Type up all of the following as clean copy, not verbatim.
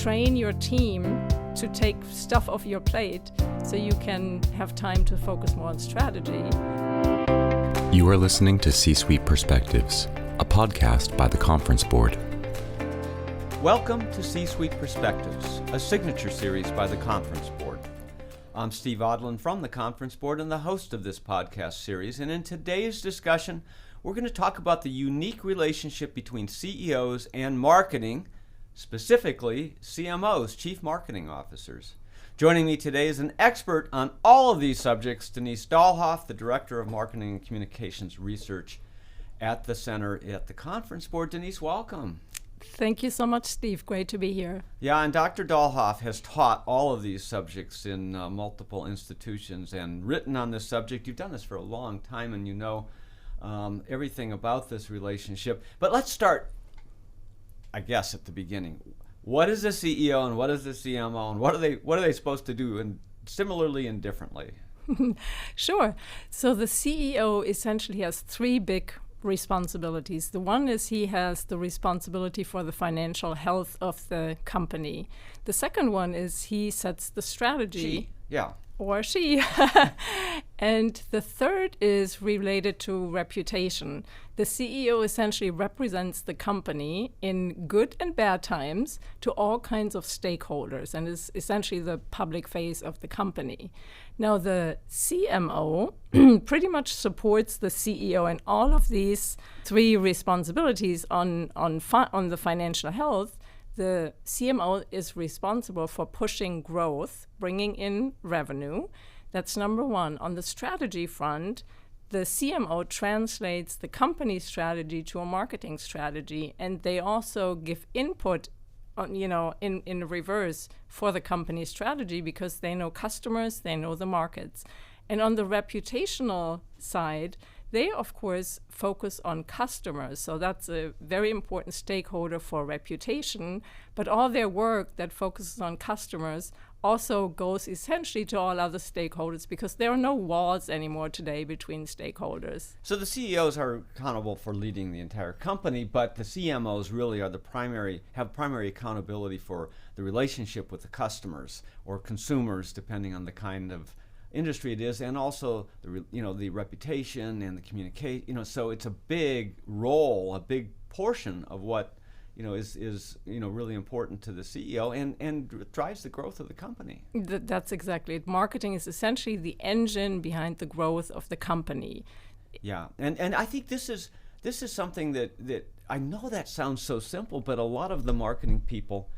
train your team to take stuff off your plate so you can have time to focus more on strategy. You are listening to C-Suite Perspectives, a podcast by the Conference Board. Welcome to C-Suite Perspectives, a signature series by the Conference Board. I'm Steve Odland from the Conference Board and the host of this podcast series. And in today's discussion, we're going to talk about the unique relationship between CEOs and marketing, specifically CMOs, Chief Marketing Officers. Joining me today is an expert on all of these subjects, Denise Dahlhoff, the Director of Marketing and Communications Research at the Center at the Conference Board. Denise, welcome. Thank you so much, Steve. Great to be here. Yeah, and Dr. Dahlhoff has taught all of these subjects in multiple institutions and written on this subject. You've done this for a long time and you know everything about this relationship. But let's start, I guess, at the beginning. What is a CEO and what is a CMO and what are they supposed to do, and similarly and differently? Sure. So the CEO essentially has three big responsibilities. The one is he has the responsibility for the financial health of the company. The second one is he sets the strategy. Or she. And the third is related to reputation. The CEO essentially represents the company in good and bad times to all kinds of stakeholders and is essentially the public face of the company. Now, the CMO pretty much supports the CEO in all of these three responsibilities on the financial health. The CMO is responsible for pushing growth, bringing in revenue. That's number one. On the strategy front, the CMO translates the company strategy to a marketing strategy, and they also give input in reverse for the company strategy because they know customers, they know the markets. And on the reputational side, they, of course, focus on customers. So that's a very important stakeholder for reputation. But all their work that focuses on customers also goes essentially to all other stakeholders because there are no walls anymore today between stakeholders. So the CEOs are accountable for leading the entire company, but the CMOs really are have primary accountability for the relationship with the customers or consumers, depending on the kind of industry it is, and also the reputation and the communication. So it's a big role, a big portion of what is really important to the CEO and drives the growth of the company. That's exactly it. Marketing is essentially the engine behind the growth of the company. Yeah, and I think this is something that I know that sounds so simple, but a lot of the marketing people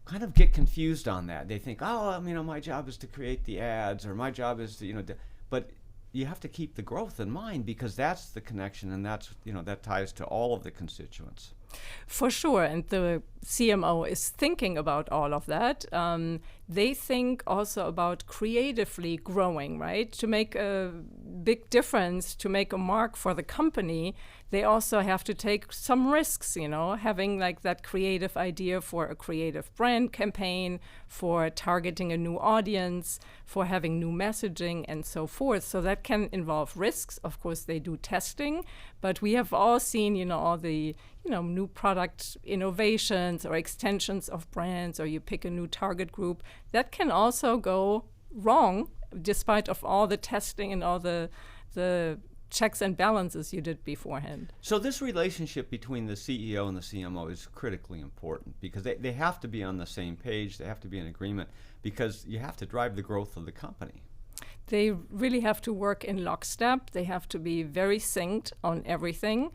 kind of get confused on that. They think, my job is to create the ads, or my job is to, but you have to keep the growth in mind because that's the connection, and that's, that ties to all of the constituents. For sure, and the CMO is thinking about all of that. They think also about creatively growing, right? To make a big difference, to make a mark for the company, they also have to take some risks, having like that creative idea for a creative brand campaign, for targeting a new audience, for having new messaging, and so forth. So that can involve risks. Of course, they do testing, but we have all seen, all the new product innovations or extensions of brands, or you pick a new target group, that can also go wrong despite of all the testing and all the checks and balances you did beforehand. So this relationship between the CEO and the CMO is critically important because they have to be on the same page, they have to be in agreement because you have to drive the growth of the company. They really have to work in lockstep. They have to be very synced on everything.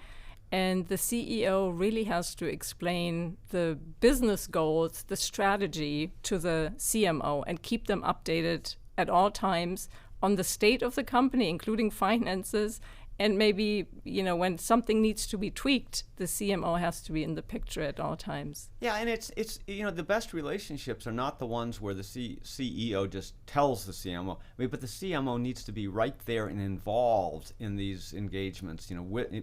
And the CEO really has to explain the business goals, the strategy to the CMO and keep them updated at all times on the state of the company, including finances. And maybe, when something needs to be tweaked, the CMO has to be in the picture at all times. Yeah, and it's the best relationships are not the ones where the CEO just tells the CMO, but the CMO needs to be right there and involved in these engagements,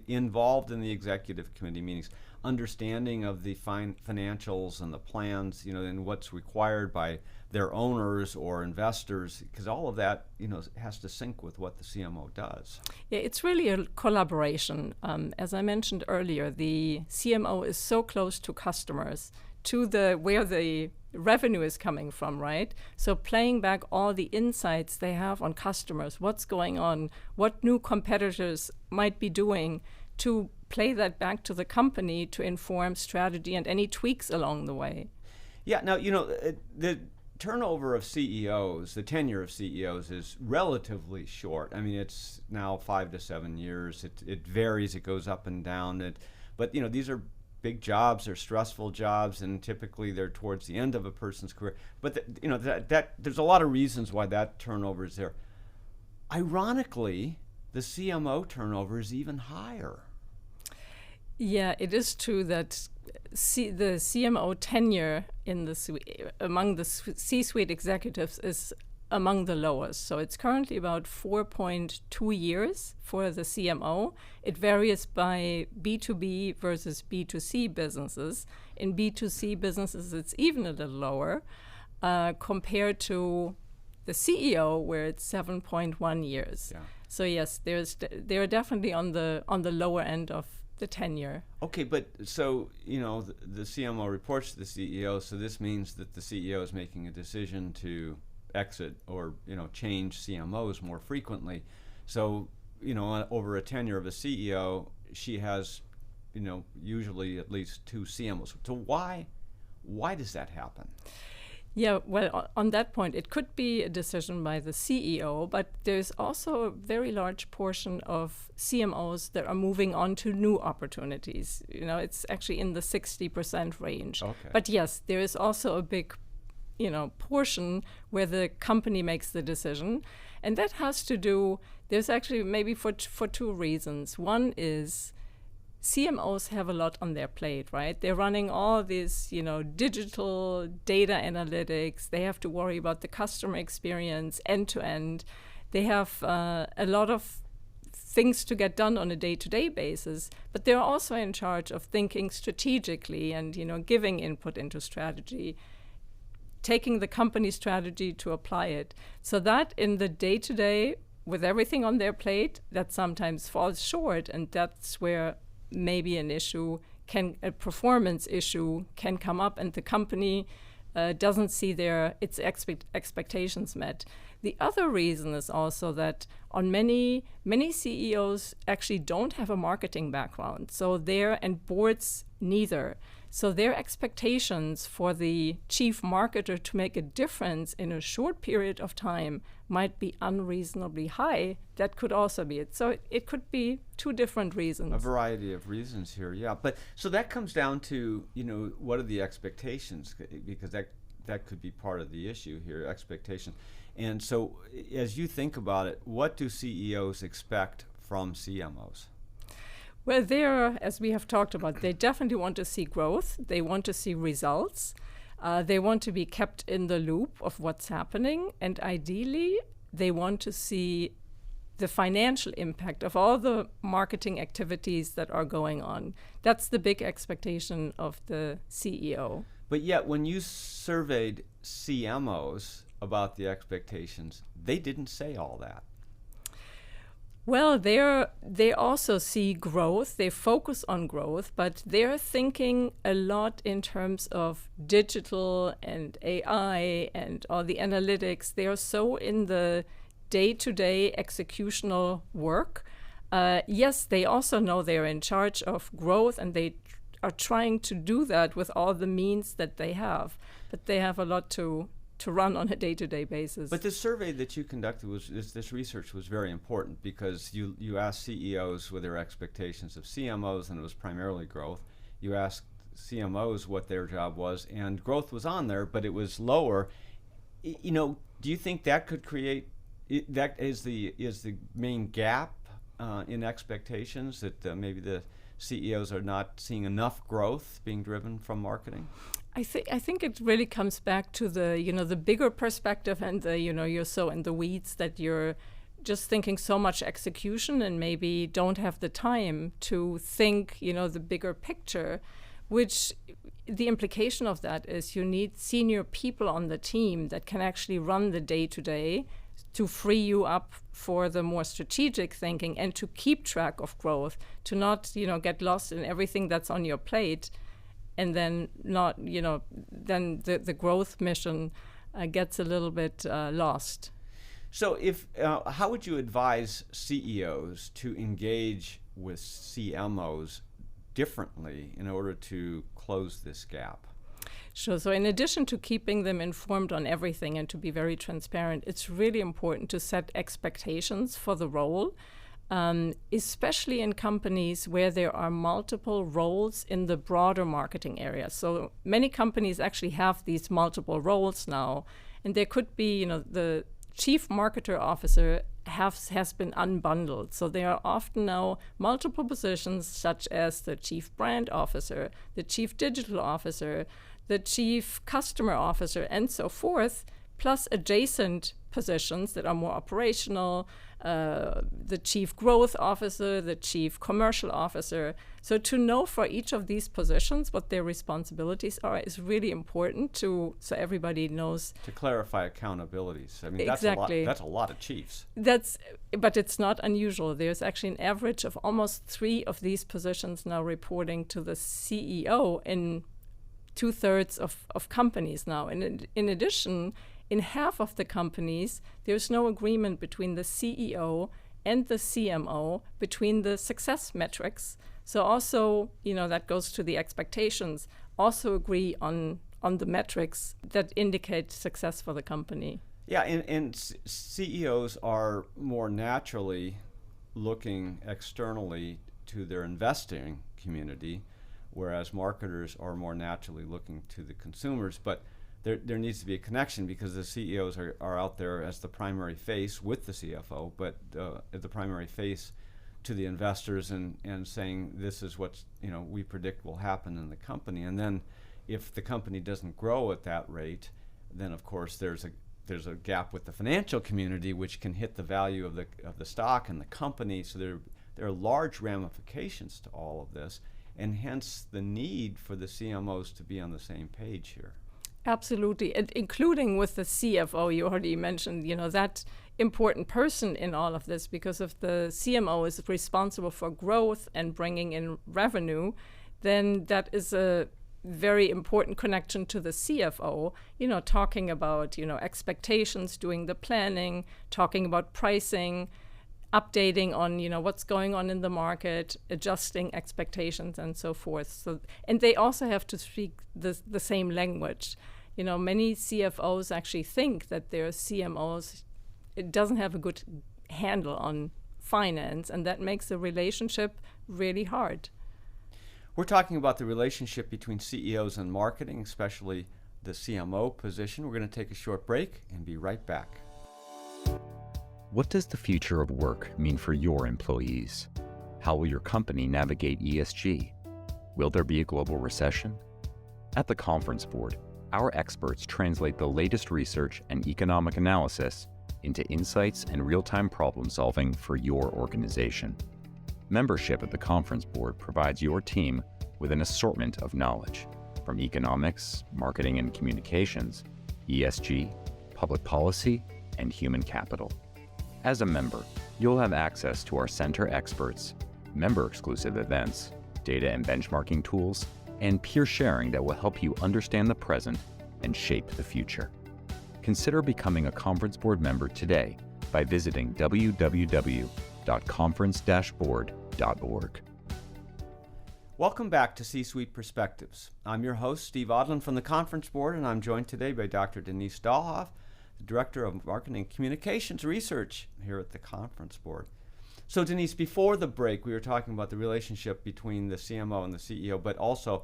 involved in the executive committee meetings, understanding of the financials and the plans, and what's required by their owners or investors, because all of that, has to sync with what the CMO does. Yeah, it's really a collaboration. As I mentioned earlier, the CMO is so close to customers, to the where the revenue is coming from, right? So playing back all the insights they have on customers, what's going on, what new competitors might be doing, to play that back to the company to inform strategy and any tweaks along the way. Yeah, now, the turnover of CEOs, the tenure of CEOs is relatively short. I mean, it's now 5 to 7 years. It varies, it goes up and down. But these are big jobs, they're stressful jobs, and typically they're towards the end of a person's career. But that there's a lot of reasons why that turnover is there. Ironically, the CMO turnover is even higher. Yeah, it is true that the CMO tenure among the C-suite executives is among the lowest. So it's currently about 4.2 years for the CMO. It varies by B2B versus B2C businesses. In B2C businesses, it's even a little lower compared to the CEO, where it's 7.1 years. Yeah. So yes, they're definitely on the lower end of the tenure. Okay, but so, the CMO reports to the CEO, so this means that the CEO is making a decision to exit or, change CMOs more frequently. So, over a tenure of a CEO, she has, usually at least 2 CMOs. So why does that happen? Yeah, well, on that point, it could be a decision by the CEO, but there's also a very large portion of CMOs that are moving on to new opportunities. It's actually in the 60% range. Okay. But yes, there is also a big, portion where the company makes the decision. And that has to do, there's actually maybe for 2 reasons. One is CMOs have a lot on their plate, right? They're running all these, digital data analytics. They have to worry about the customer experience end to end. They have a lot of things to get done on a day-to-day basis, but they're also in charge of thinking strategically and, giving input into strategy, taking the company strategy to apply it. So that in the day-to-day, with everything on their plate, that sometimes falls short, and that's where maybe a performance issue can come up, and the company doesn't see its expectations met. The other reason is also that on many CEOs actually don't have a marketing background, and boards neither. So their expectations for the chief marketer to make a difference in a short period of time might be unreasonably high. That could also be it. So it could be 2 different reasons. A variety of reasons here, yeah. But so that comes down to, what are the expectations? Because that could be part of the issue here, expectations. And so as you think about it, what do CEOs expect from CMOs? Well, as we have talked about, they definitely want to see growth. They want to see results. They want to be kept in the loop of what's happening. And ideally, they want to see the financial impact of all the marketing activities that are going on. That's the big expectation of the CEO. But yet, when you surveyed CMOs about the expectations, they didn't say all that. Well, they also see growth. They focus on growth, but they're thinking a lot in terms of digital and AI and all the analytics. They are so in the day-to-day executional work. Yes, they also know they're in charge of growth, and they are trying to do that with all the means that they have. But they have a lot to run on a day-to-day basis. But this survey that you conducted this research was very important, because you asked CEOs what their expectations of CMOs, and it was primarily growth. You asked CMOs what their job was, and growth was on there, but it was lower. Do you think that could create that is the main gap in expectations, that maybe the CEOs are not seeing enough growth being driven from marketing? I think it really comes back to the bigger perspective, and you're so in the weeds that you're just thinking so much execution and maybe don't have the time to think the bigger picture, which the implication of that is you need senior people on the team that can actually run the day-to-day to free you up for the more strategic thinking and to keep track of growth, to not get lost in everything that's on your plate. and then not, then the growth mission gets a little bit lost. So how would you advise CEOs to engage with CMOs differently in order to close this gap? Sure. So in addition to keeping them informed on everything and to be very transparent, it's really important to set expectations for the role, especially in companies where there are multiple roles in the broader marketing area. So many companies actually have these multiple roles now, and there could be, the chief marketer officer has been unbundled. So there are often now multiple positions, such as the chief brand officer, the chief digital officer, the chief customer officer, and so forth, plus adjacent positions that are more operational, the chief growth officer, the chief commercial officer. So to know for each of these positions what their responsibilities are is really important so everybody knows. To clarify accountabilities. I mean, exactly. That's a lot of chiefs. But it's not unusual. There's actually an average of almost 3 of these positions now reporting to the CEO in 2/3 of companies now. And in addition, in half of the companies, there's no agreement between the CEO and the CMO between the success metrics. So also, that goes to the expectations. Also agree on the metrics that indicate success for the company. Yeah, and CEOs are more naturally looking externally to their investing community, whereas marketers are more naturally looking to the consumers. But there needs to be a connection because the CEOs are out there as the primary face with the CFO, but the primary face to the investors and saying this is what we predict will happen in the company. And then if the company doesn't grow at that rate, then of course there's a gap with the financial community, which can hit the value of the stock and the company. So there are large ramifications to all of this, and hence the need for the CMOs to be on the same page here. Absolutely, and including with the CFO, you already mentioned, that important person in all of this, because if the CMO is responsible for growth and bringing in revenue, then that is a very important connection to the CFO, talking about, expectations, doing the planning, talking about pricing, updating on, what's going on in the market, adjusting expectations and so forth. So, and they also have to speak the same language. Many CFOs actually think that their CMOs, it doesn't have a good handle on finance, and that makes the relationship really hard. We're talking about the relationship between CEOs and marketing, especially the CMO position. We're going to take a short break and be right back. What does the future of work mean for your employees? How will your company navigate ESG? Will there be a global recession? At the Conference Board, our experts translate the latest research and economic analysis into insights and real-time problem solving for your organization. Membership at the Conference Board provides your team with an assortment of knowledge, from economics, marketing and communications, ESG, public policy, and human capital. As a member, you'll have access to our center experts, member-exclusive events, data and benchmarking tools, and peer sharing that will help you understand the present and shape the future. Consider becoming a Conference Board member today by visiting www.conference-board.org. Welcome back to C-Suite Perspectives. I'm your host, Steve Odland from the Conference Board, and I'm joined today by Dr. Denise Dahlhoff, the Director of Marketing and Communications Research here at the Conference Board. So Denise, before the break, we were talking about the relationship between the CMO and the CEO, but also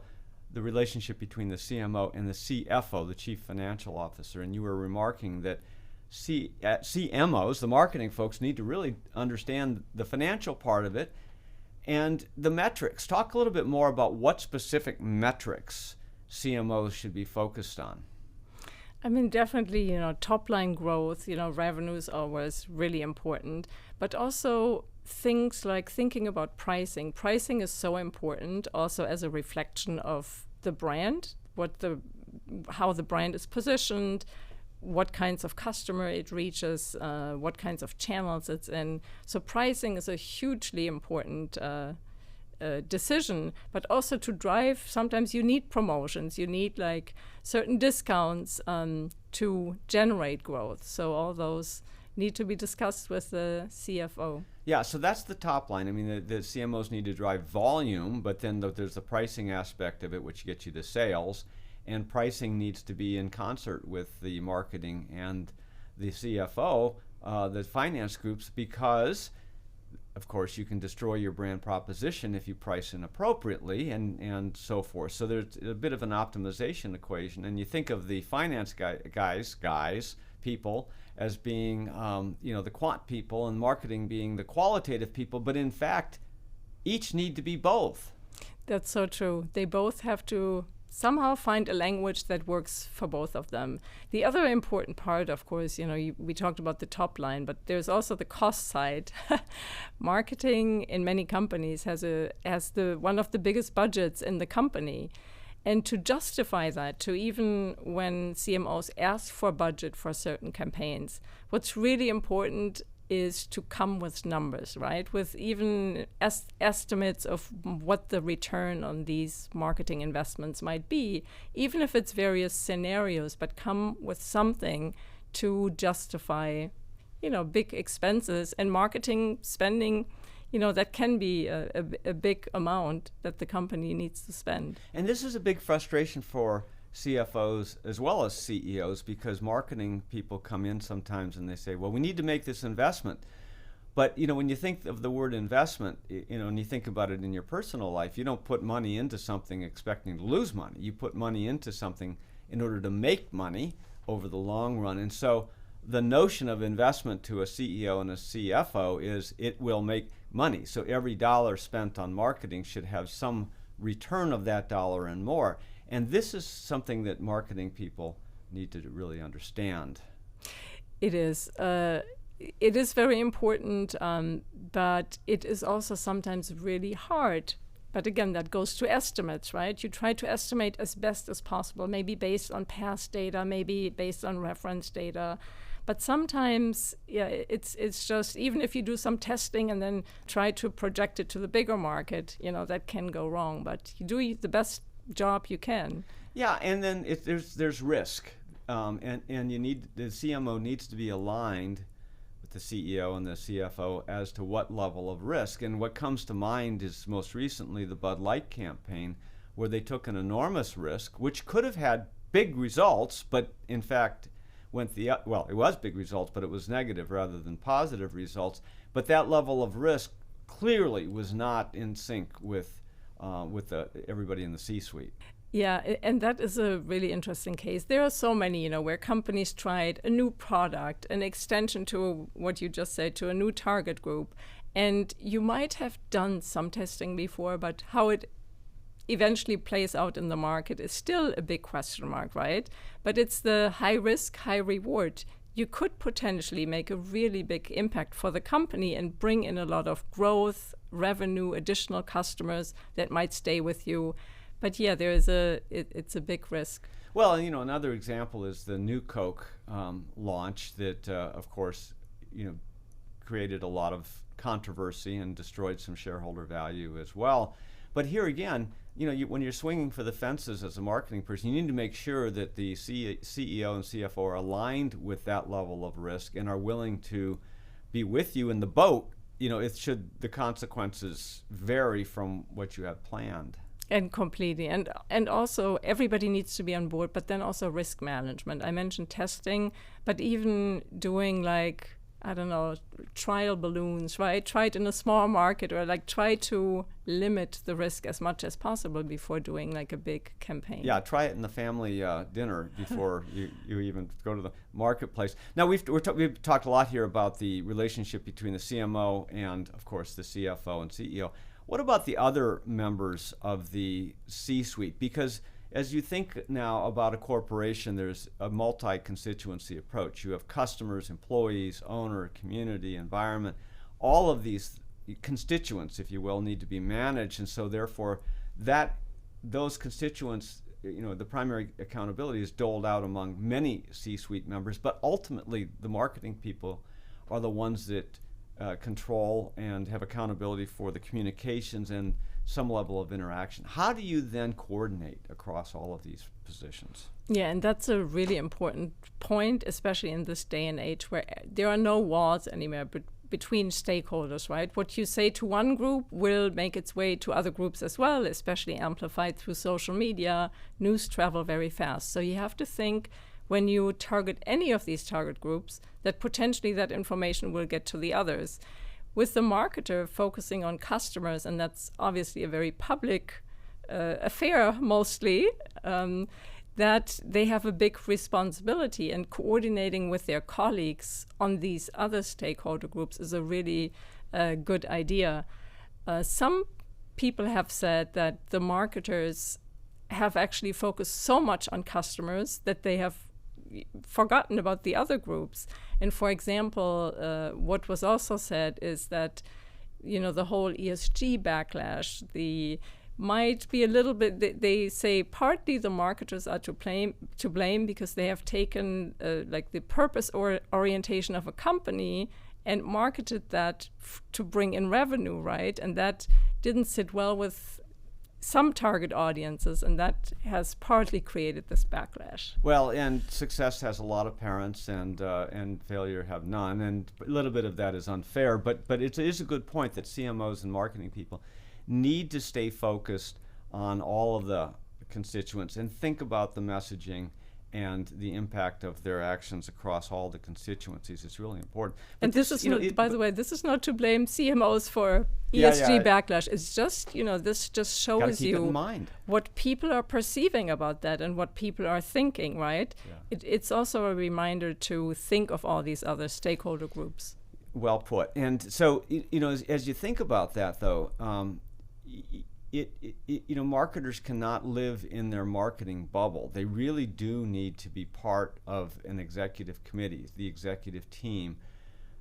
the relationship between the CMO and the CFO, the Chief Financial Officer. And you were remarking that CMOs, the marketing folks, need to really understand the financial part of it and the metrics. Talk a little bit more about what specific metrics CMOs should be focused on. I mean, definitely, top line growth, revenue is always really important, but also things like thinking about pricing. Pricing is so important also as a reflection of the brand, how the brand is positioned, what kinds of customer it reaches, what kinds of channels it's in. So pricing is a hugely important decision, but also to drive. Sometimes you need promotions, you need like certain discounts to generate growth. So all those need to be discussed with the CFO. Yeah, so that's the top line. I mean, the CMOs need to drive volume, but then there's the pricing aspect of it, which gets you to sales. And pricing needs to be in concert with the marketing and the CFO, the finance groups, because, of course, you can destroy your brand proposition if you price inappropriately and so forth. So there's a bit of an optimization equation. And you think of the finance people as being, the quant people, and marketing being the qualitative people. But in fact, each need to be both. That's so true. They both have to somehow find a language that works for both of them. The other important part, of course, we talked about the top line, but there's also the cost side. Marketing in many companies has one of the biggest budgets in the company. And to justify that, to even when CMOs ask for budget for certain campaigns, what's really important is to come with numbers, right? With even estimates of what the return on these marketing investments might be, even if it's various scenarios, but come with something to justify, big expenses and marketing spending. That can be a big amount that the company needs to spend. And this is a big frustration for CFOs as well as CEOs, because marketing people come in sometimes and they say, well, we need to make this investment. But, when you think of the word investment, and you think about it in your personal life, you don't put money into something expecting to lose money. You put money into something in order to make money over the long run. And so the notion of investment to a CEO and a CFO is it will make money. So every dollar spent on marketing should have some return of that dollar and more. And this is something that marketing people need to really understand. It is. It is very important, but it is also sometimes really hard. But again, that goes to estimates, right? You try to estimate as best as possible, maybe based on past data, maybe based on reference data. But sometimes, it's just, even if you do some testing and then try to project it to the bigger market, that can go wrong. But you do the best job you can. Yeah, and then there's risk, and the CMO needs to be aligned with the CEO and the CFO as to what level of risk. And what comes to mind is most recently the Bud Light campaign, where they took an enormous risk, which could have had big results, but in fact it was big results, but it was negative rather than positive results. But that level of risk clearly was not in sync with everybody in the C-suite. Yeah, and that is a really interesting case. There are so many, where companies tried a new product, an extension to what you just said, to a new target group. And you might have done some testing before, but how it eventually plays out in the market is still a big question mark, right? But it's the high risk, high reward. You could potentially make a really big impact for the company and bring in a lot of growth, revenue, additional customers that might stay with you. But yeah, it's a big risk. Well, another example is the new Coke launch that, of course, created a lot of controversy and destroyed some shareholder value as well. But here again, when you're swinging for the fences as a marketing person, you need to make sure that the CEO and CFO are aligned with that level of risk and are willing to be with you in the boat. The consequences vary from what you have planned. And completely. And also everybody needs to be on board, but then also risk management. I mentioned testing, but even doing trial balloons, right? Try it in a small market, or try to limit the risk as much as possible before doing a big campaign. Yeah, try it in the family dinner before you even go to the marketplace. Now, we've talked a lot here about the relationship between the CMO and, of course, the CFO and CEO. What about the other members of the C-suite? Because as you think now about a corporation, there's a multi-constituency approach. You have customers, employees, owner, community, environment. All of these constituents, if you will, need to be managed. And so therefore, those constituents, the primary accountability is doled out among many C-suite members. But ultimately, the marketing people are the ones that control and have accountability for the communications and some level of interaction. How do you then coordinate across all of these positions? Yeah, and that's a really important point, especially in this day and age where there are no walls anymore between stakeholders, right? What you say to one group will make its way to other groups as well, especially amplified through social media. News travel very fast. So you have to think, when you target any of these target groups, that potentially that information will get to the others. With the marketer focusing on customers, and that's obviously a very public affair mostly, that they have a big responsibility, and coordinating with their colleagues on these other stakeholder groups is a really good idea. Some people have said that the marketers have actually focused so much on customers that they have forgotten about the other groups. And for example, what was also said is that, the whole ESG backlash, might be a little bit, they say partly the marketers are to blame because they have taken like the purpose or orientation of a company and marketed that to bring in revenue, right? And that didn't sit well with some target audiences, and that has partly created this backlash. Well, and success has a lot of parents, and failure have none, and a little bit of that is unfair. But it is a good point that CMOs and marketing people need to stay focused on all of the constituents and think about the messaging and the impact of their actions across all the constituencies. It's really important. But and this is not, by the way, this is not to blame CMOs for ESG backlash. It's just, this just shows you what people are perceiving about that and what people are thinking, right? Yeah. It's also a reminder to think of all these other stakeholder groups. Well put. And so, as you think about that, though, marketers cannot live in their marketing bubble. They really do need to be part of an executive committee, the executive team,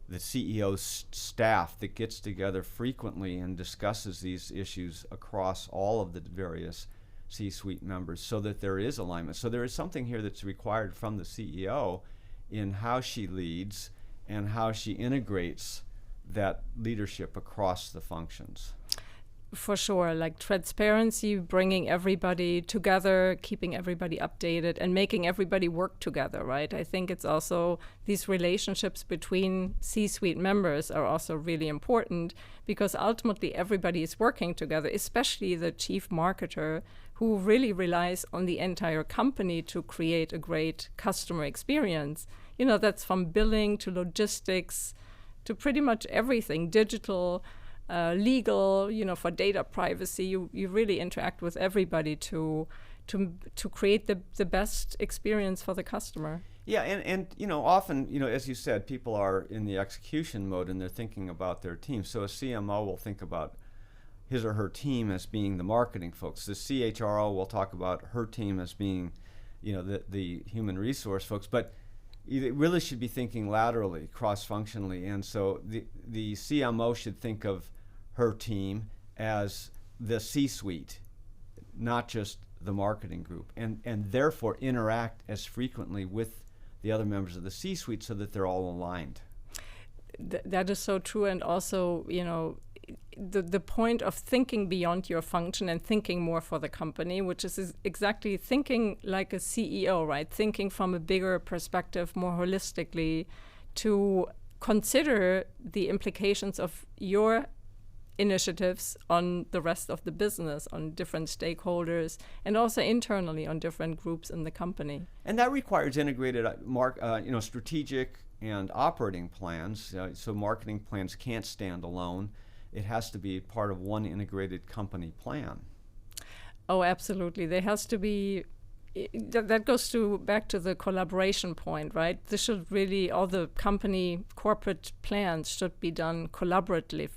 the CEO's staff that gets together frequently and discusses these issues across all of the various C-suite members so that there is alignment. So there is something here that's required from the CEO in how she leads and how she integrates that leadership across the functions. For sure, like transparency, bringing everybody together, keeping everybody updated, and making everybody work together, right? I think it's also these relationships between C-suite members are also really important because ultimately everybody is working together, especially the chief marketer who really relies on the entire company to create a great customer experience. That's from billing to logistics to pretty much everything, digital, legal, for data privacy. You really interact with everybody to create the best experience for the customer. Yeah, and often, as you said, people are in the execution mode and they're thinking about their team. So a CMO will think about his or her team as being the marketing folks. The CHRO will talk about her team as being, the human resource folks. But it really should be thinking laterally, cross-functionally, and so the CMO should think of her team as the C-suite, not just the marketing group, and therefore interact as frequently with the other members of the C-suite so that they're all aligned. That is so true, and also, the point of thinking beyond your function and thinking more for the company, which is exactly thinking like a CEO, right? Thinking from a bigger perspective, more holistically, to consider the implications of your initiatives on the rest of the business, on different stakeholders, and also internally on different groups in the company. And that requires integrated, strategic and operating plans. So marketing plans can't stand alone. It has to be part of one integrated company plan. Oh, absolutely. There has to be, that goes back to the collaboration point, right? This should really, all the company corporate plans should be done collaboratively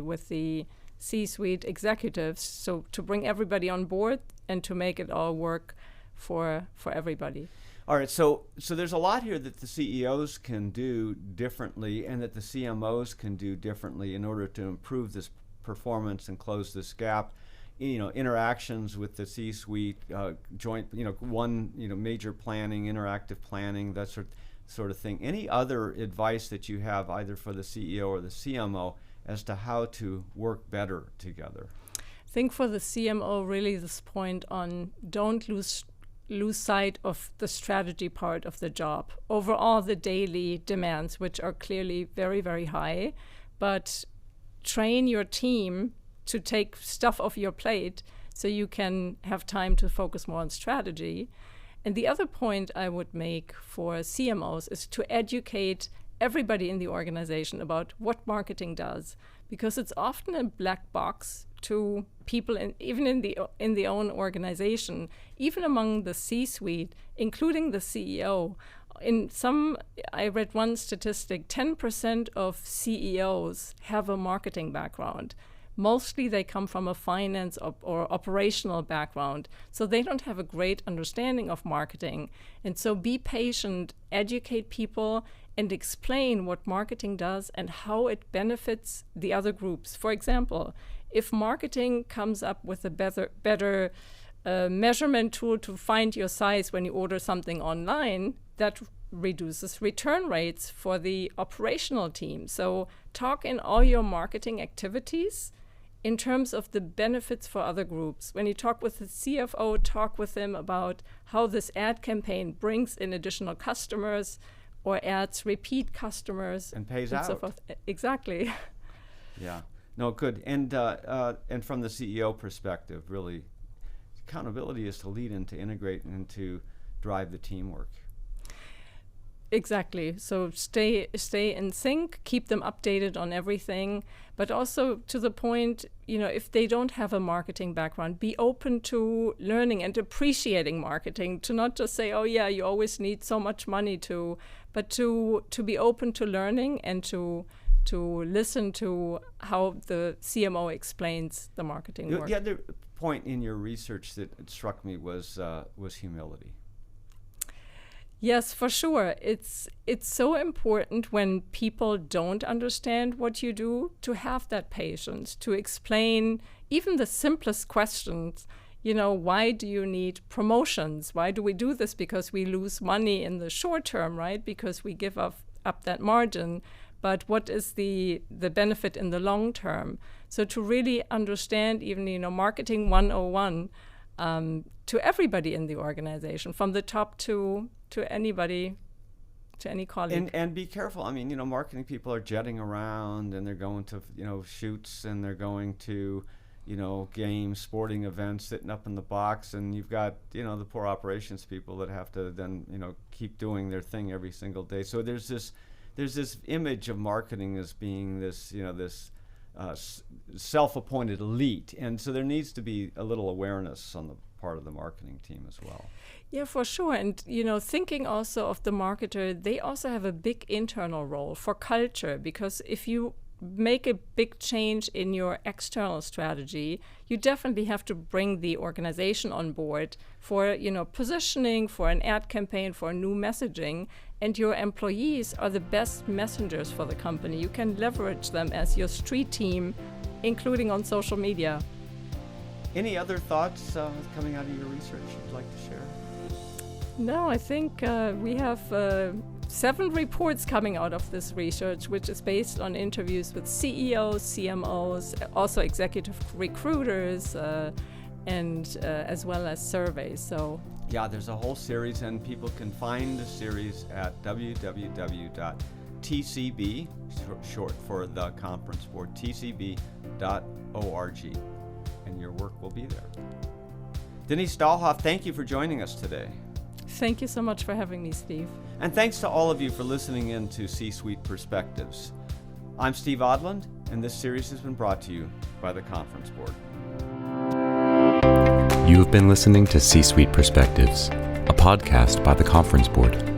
with the C-suite executives, so to bring everybody on board and to make it all work for everybody. All right, so there's a lot here that the CEOs can do differently and that the CMOs can do differently in order to improve this performance and close this gap. Interactions with the C-suite, joint, major planning, interactive planning, that sort of thing. Any other advice that you have either for the CEO or the CMO as to how to work better together? I think for the CMO, really this point on don't lose sight of the strategy part of the job. Overall, the daily demands, which are clearly very, very high, but train your team to take stuff off your plate so you can have time to focus more on strategy. And the other point I would make for CMOs is to educate everybody in the organization about what marketing does, because it's often a black box to people, even in the own organization, even among the C-suite, including the CEO. I read one statistic, 10% of CEOs have a marketing background. Mostly they come from a finance or operational background, so they don't have a great understanding of marketing. And so be patient, educate people, and explain what marketing does and how it benefits the other groups. For example, if marketing comes up with a better measurement tool to find your size when you order something online, that reduces return rates for the operational team. So talk in all your marketing activities in terms of the benefits for other groups. When you talk with the CFO, talk with them about how this ad campaign brings in additional customers or adds repeat customers. And pays out. So forth. Exactly. Yeah. No, good. And from the CEO perspective, really, accountability is to lead and to integrate and to drive the teamwork. Exactly. So stay in sync, keep them updated on everything, but also to the point, if they don't have a marketing background, be open to learning and appreciating marketing, to not just say, oh yeah, you always need so much money but to be open to learning and to listen to how the CMO explains the marketing work. The other point in your research that struck me was humility. Yes, for sure. It's so important when people don't understand what you do to have that patience, to explain even the simplest questions. Why do you need promotions? Why do we do this? Because we lose money in the short term, right? Because we give up that margin. But what is the benefit in the long term? So to really understand even, marketing 101 to everybody in the organization, from the top to anybody, to any colleague. And be careful. I mean, marketing people are jetting around and they're going to, shoots and they're going to, games, sporting events, sitting up in the box, and you've got, the poor operations people that have to then, keep doing their thing every single day. So there's this image of marketing as being this, this self-appointed elite, and so there needs to be a little awareness on the part of the marketing team as well. Yeah, for sure. And, thinking also of the marketer, they also have a big internal role for culture, because if you make a big change in your external strategy, you definitely have to bring the organization on board for, positioning, for an ad campaign, for new messaging. And your employees are the best messengers for the company. You can leverage them as your street team, including on social media. Any other thoughts coming out of your research you'd like to share? No, I think we have 7 reports coming out of this research, which is based on interviews with CEOs, CMOs, also executive recruiters, and as well as surveys. So yeah, there's a whole series, and people can find the series at www.tcb, short for the conference board, tcb.org, and your work will be there. Denise Dahlhoff, thank you for joining us today. Thank you so much for having me, Steve. And thanks to all of you for listening in to C-Suite Perspectives. I'm Steve Odland, and this series has been brought to you by the Conference Board. You have been listening to C-Suite Perspectives, a podcast by the Conference Board.